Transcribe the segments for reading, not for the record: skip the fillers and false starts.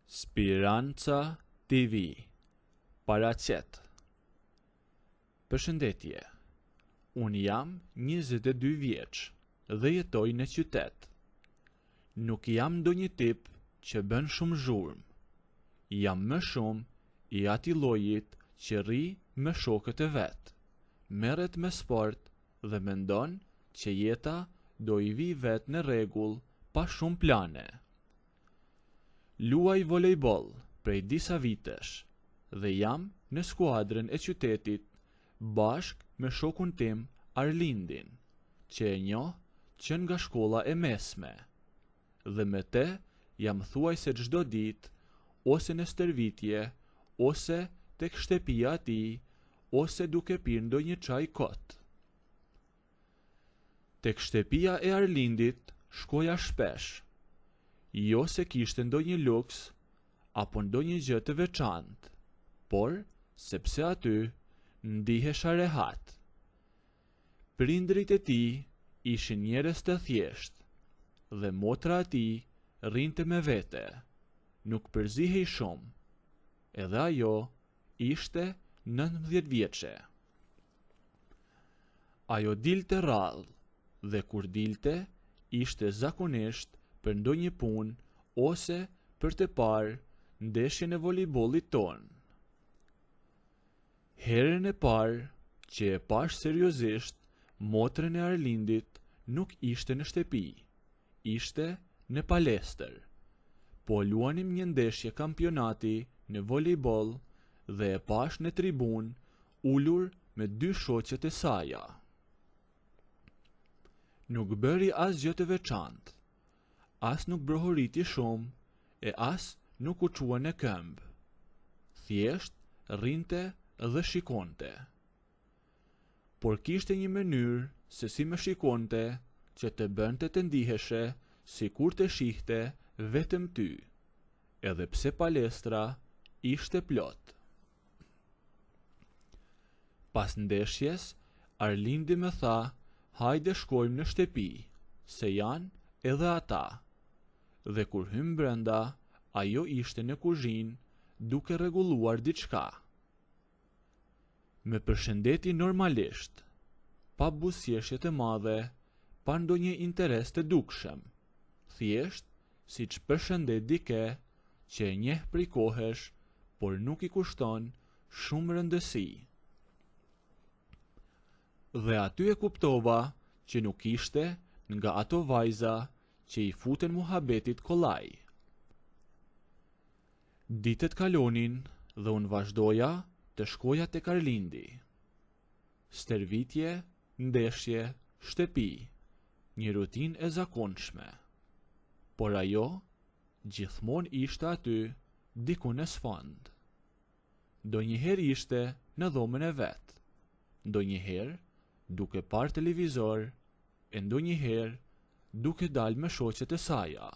Speranca TV Paraqet. Përshëndetje. Unë jam 22 vjeç dhe jetoj në qytet. Nuk jam ndonjë tip që bën shumë zhurmë. Jam më shumë i atij llojit që rri me shokët e vet, merret me sport dhe mendon që jeta do i vi vet në rregull pa shumë plane. Luaj volejboll prej disa vitesh dhe jam në skuadrën e qytetit bashk me shokun tim Arlindin, që e njoh që nga shkolla e mesme, dhe me te jam thuajse çdo ditë, ose në stërvitje, ose tek shtëpia e tij, ose duke pirë ndonjë çaj kot. Tek shtëpia e Arlindit shkoja shpesh, jo se kishte ndonjë luks apo ndonjë gjë të veçantë, por sepse aty ndihesha rehat. Prindrit e tij ishin njerëz të thjeshtë dhe motra e tij rrinte me vete, nuk përzihej shumë, edhe ajo ishte 19 vjeçe. Ajo dilte rrallë dhe kur dilte ishte zakonisht për ndonjë punë ose për të parë ndeshjen e volejbollit ton. Herën e parë që e pash seriozisht motrën e Arlindit nuk ishte në shtëpi, ishte në palestër. Po luanim një ndeshje kampionati në volejboll dhe e pash në tribun ulur me dy shoqet e saja. Nuk bëri asgjë të veçantë, as nuk brohoriti shumë, e as nuk u çua në këmbë. Thjesht rrinte dhe shikonte. Por kishte një mënyrë se si më shikonte që të bënte të ndiheshe sikur të shihte vetëm ty, edhe pse palestra ishte plot. Pas ndeshjes, Arlindi më tha, hajde shkojmë në shtëpi, se janë edhe ata. Dhe kur hym brenda, ajo ishte në kuzhinë duke rregulluar diçka. Më përshëndeti normalisht, pa buzëqeshje të madhe, pa ndonjë interes të dukshëm, thjesht siç përshëndet dike që e njeh prej kohesh, por nuk i kushton shumë rëndësi. Dhe aty e kuptova që nuk ishte nga ato vajza që i futen muhabetit kollaj. Ditët kalonin dhe unë vazhdoja të shkoja tek Arlindi. Stërvitje, ndeshje, shtëpi, një rutinë e zakonshme. Por ajo gjithmonë ishte aty diku në sfond. Ndonjëherë ishte në dhomën e vet, ndonjëherë duke parë televizor, e ndonjëherë duke dalë me shoqet e saja,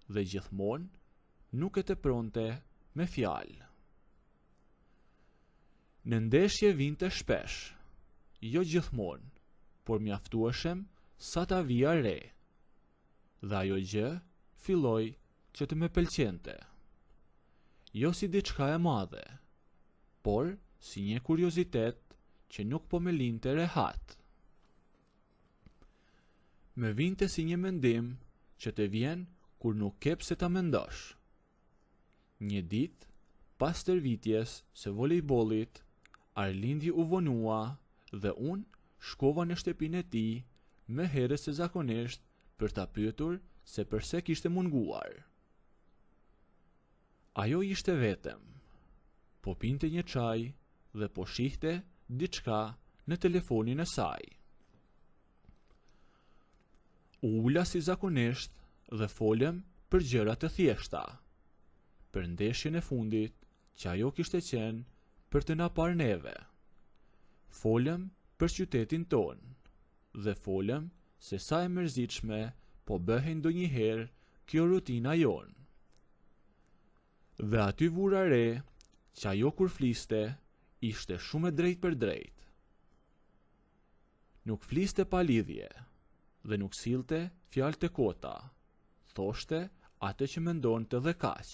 dhe gjithmonë nuk e tepronte me fjalë. Në ndeshje vinte shpesh, jo gjithmonë, por mjaftueshem sa ta vija re, dhe ajo gjë filloi që të më pëlqente. Jo si diçka e madhe, por si një kuriozitet që nuk po më linte rehat. Më vinte si një mendim që të vjen kur nuk ke pse ta mendosh. Një ditë, pas stërvitjes së volejbollit, Arlindi u vonua dhe unë shkova në shtëpinë e tij më herë se zakonisht për ta pyetur se pse kishte munguar. Ajo ishte vetëm, po pinte një çaj dhe po shihte diçka në telefonin e saj. U ula si zakonisht dhe folëm për gjëra të thjeshta, për ndeshjen e fundit që ajo kishte qenë për të na parë neve. Folëm për qytetin ton dhe folëm se sa e mërzitshme po bëhej ndonjëherë kjo rutina jon. Dhe aty vura re që ajo kur fliste ishte shumë e drejtë për drejtë. Nuk fliste pa lidhje dhe nuk sillte fjalë të kota, thoshte atë që mendonte dhe kaq.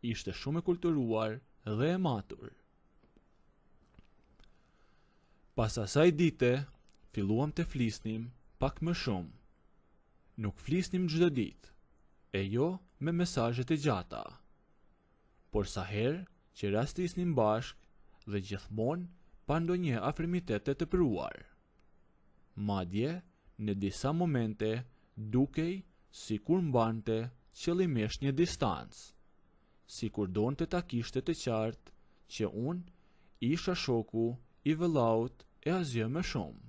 ishte shumë e kulturuar dhe e matur. Pas asaj dite, filluam të flisnim pak më shumë. Nuk flisnim çdo ditë, e jo me mesazhet e gjata. Por sa herë që rastisnim bashkë dhe gjithmonë pa ndonjë afrimitet të pruar. Madje, në disa momente, dukej si kur mbante qëllimisht një distancë, si kur donte ta kishte të qartë që unë isha shoku i vëllaut e asgjë më shumë.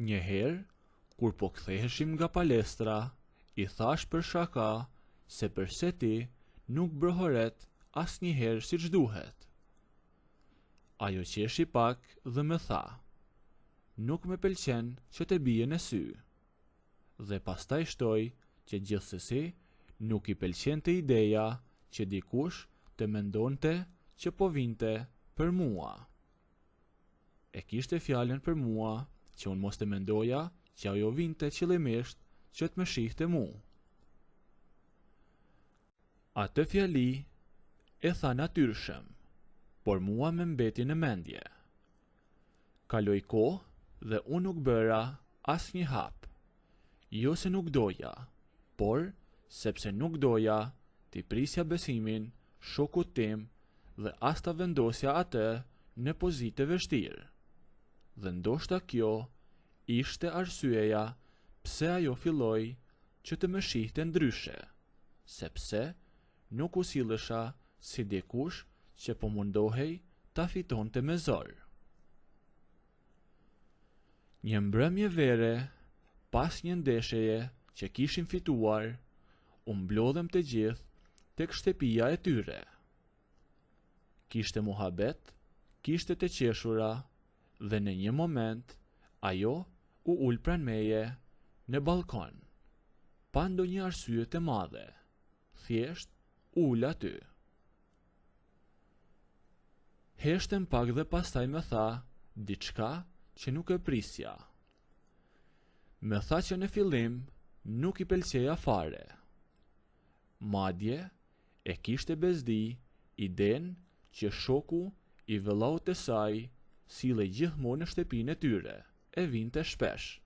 Njëherë, kur po ktheheshim nga palestra, i thash për shaka se përse ti nuk brohoret asnjëherë siç duhet. Ajo qeshi pak dhe më tha, nuk me pëlqen që të bie në sy. Dhe pastaj shtoi që gjithsesi nuk i pëlqente ideja që dikush të mendonte që po vinte për mua. E kishte fjalën për mua që unë mos të mendoja që ajo vinte qëllimisht që të më shihte mu. Atë fjali e tha natyrshëm, por mua me mbeti në mendje. Kaloi kohë dhe unë nuk bëra asnjë hap. Jo se nuk doja, por sepse nuk doja t'i prisja besimin shokut tim dhe as ta vendosja atë në pozitë të vështirë. Dhe ndoshta kjo ishte arsyeja pse ajo filloi që të më shihte ndryshe, sepse nuk u sillesha si dikush që po mundohej ta fitonte me zor. Një mbrëmje vere, pas një ndeshjeje që kishim fituar, u mblodhem të gjithë tek shtëpia e tyre. Kishte muhabet, kishte të qeshura, dhe në një moment ajo u ul pranë meje në balkon, pa ndonjë arsye të madhe, thjesht ul aty. Heshtem pak dhe pastaj më tha diçka që nuk e prisja. Më tha që në fillim nuk i pëlqeja fare. Madje e kishte bezdi idenë që shoku i vëllaut të saj sille gjithmonë në shtëpinë e tyre, e vinte shpesh,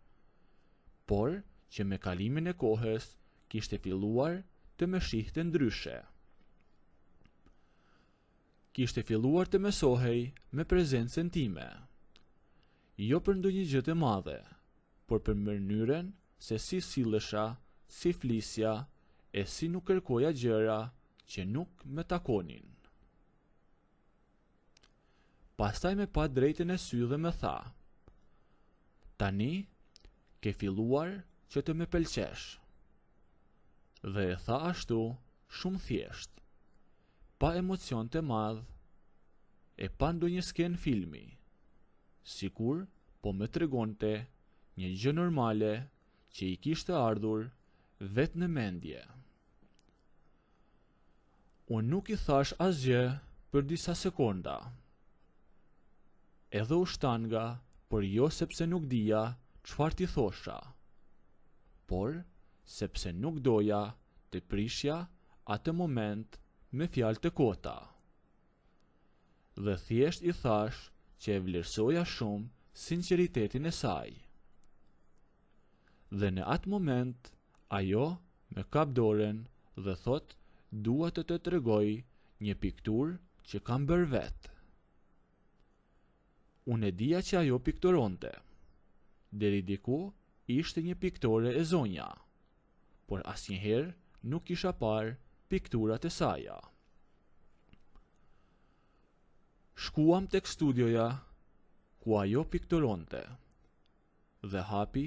por që me kalimin e kohës kishte filluar të më shihte ndryshe. Kishte filluar të mësohej me prezencën time. Jo për ndonjë gjë të madhe, por për mënyrën se si sillesha, si flisja e si nuk kërkoja gjëra që nuk më takonin. Pastaj me pa drejtën e sy dhe më tha, tani ke filluar që të më pëlqesh. Dhe e tha ashtu shumë thjesht, pa emocion të madh, e pa ndonjë skenë filmi, sikur po më tregonte një gjë normale që i kishte ardhur vetë në mendje. Unë nuk i thash asgjë për disa sekonda. Edhe u shtanga, por jo sepse nuk dija çfarë t'i thosha, por sepse nuk doja të prishja atë moment me fjalë të kota. Dhe thjesht i thash që e vlerësoja shumë sinqeritetin e saj. Dhe në atë moment, ajo me kap dorën dhe thot, dua të të tregoj një pikturë që kam bërë vetë. Unë e dija që ajo pikturonte. Deri diku ishte një piktore e zonja, por asnjëherë nuk kisha parë pikturat e saja. Shkuam tek studioja ku ajo pikturonte dhe hapi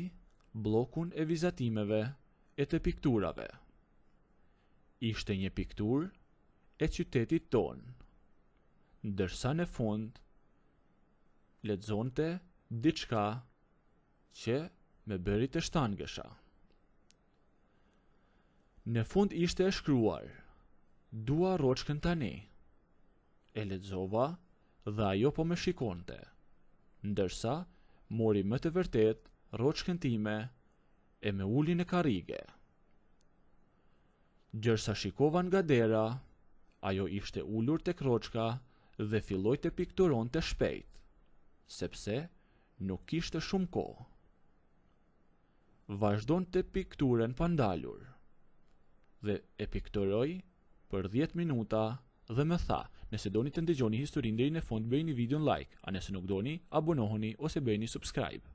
bllokun e vizatimeve e të pikturave. Ishte një pikturë e qytetit tonë, ndërsa në fund lexonte diçka që me bëri të shtangësha. Në fund ishte e shkruar, dua Roçkën tani. E lexova dhe ajo po më shikonte, ndërsa mori më të vërtet Roçkën time e me uli në karrige. Gjërsa shikova nga dera, ajo ishte ulur tek kroçka dhe filloi të pikturonte shpejt, sepse nuk kishte shumë kohë. Vazhdonte pikturën pa ndalur dhe e pikturoi për 10 minuta dhe më tha, nëse doni të ndëgjoni historinë deri në fund, bëjini videon like, a nëse nuk doni, abonohuni ose bëjini subscribe.